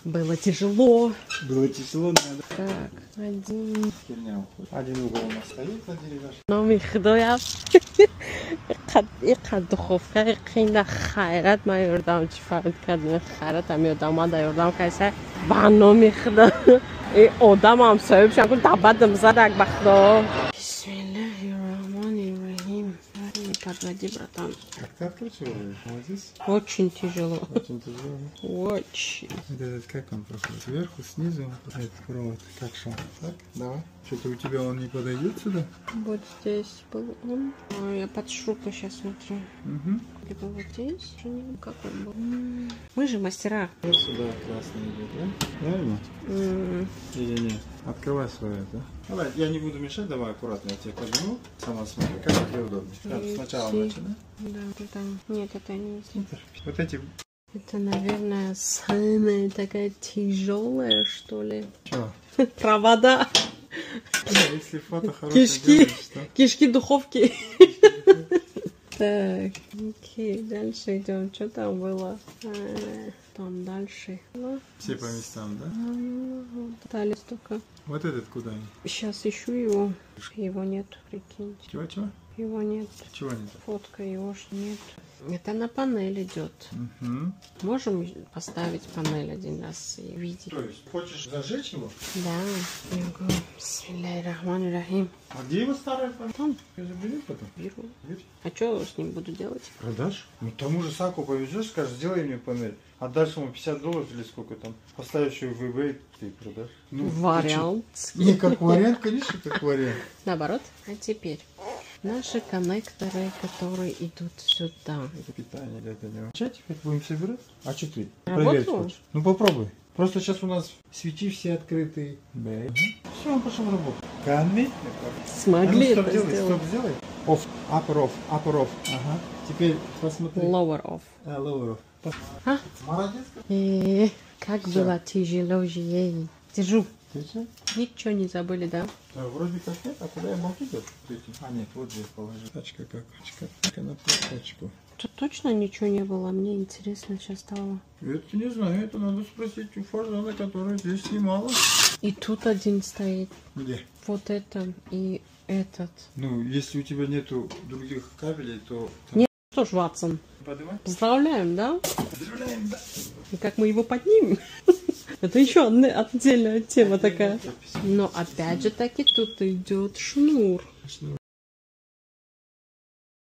Было тяжело. Было тяжело, надо. Так, один. Херня уходит. Один угол у нас стоит на деревяшке. Но михдоя. Иқад духовка иқина хайрат ма ёрдам чи фарид кардим хайрат ам ёрдам омада ёрдам кайса бано михда и одам ам сабиб шам кун табадам задак бахдо. Бисмиллахир-рахманир-рахим. Подводи, братан. Как ты откручиваешь? Вот здесь? Очень тяжело. Очень тяжело. Очень. Вот этот как он проходит? Сверху, снизу? Этот провод. Как шел? Так, давай. Что-то у тебя он не подойдет сюда? Вот здесь был он. Ой, я под шрупы сейчас смотрю. Угу. Либо вот здесь. Как он был? Мы же мастера. Вот сюда красный идет, да? Правильно? Или нет? Открывай свое, да? Давай, я не буду мешать, давай аккуратно я тебе подниму. Сама смотри, как тебе удобнее. Так, сначала начинай. Да, это... Нет, это не... Вот эти... Это, наверное, самая такая тяжелая, что ли. Что? Провода. Если фото хорошее Кишки. делаешь, то... Кишки духовки. Так, окей, дальше идем. Что там было? Там дальше. Все по местам, да? Пытались только. Вот этот куда? Сейчас ищу его. Его нет, прикиньте. Чего? Его нет. Чего нет? Фотка его ж нет. Это на панель идет. Угу. Можем поставить панель один раз и видеть? То есть, хочешь зажечь его? Да. Я говорю, бисмиллахир-рахманир-рахим. А где его старая панель? Там. Забери потом. Беру. Берешь? А что с ним буду делать? Продашь? Ну тому же Саку повезешь, скажешь, сделай мне панель. Отдашь ему $50 или сколько там. Поставишь ее в eBay, ты продашь. Ну, Вариант. Не, как вариант, конечно, как вариант. Наоборот. А теперь наши коннекторы, которые идут сюда. Это питание для этого. Что теперь будем собирать? А что ты? Работаю. Проверить хочешь? Ну попробуй. Просто сейчас у нас свечи все открытые. Да. Все, он пошел в работу. Канми. Смогли стоп, это делай, сделать. стоп, сделай. Off, upper off. Ага. Теперь посмотри. Lower off. Lower off. А? Молодец. Как Всё. было тяжело ей. Держу. Ты что? Ничего не забыли, да? Вроде как нет, а куда я молчу? А нет, вот здесь положи. Тачка как? Тачка на тачку. Тут точно ничего не было. Мне интересно сейчас стало. Это не знаю, это надо спросить у Фарзана, которая здесь снимала. И тут один стоит. Где? Вот это и этот. Ну, если у тебя нету других кабелей, то... Нет, что ж, Ватсон. Поднимай. Поздравляем, да? Поздравляем, да. И как мы его поднимем? Это еще отдельная тема такая. Но опять же таки тут идет шнур.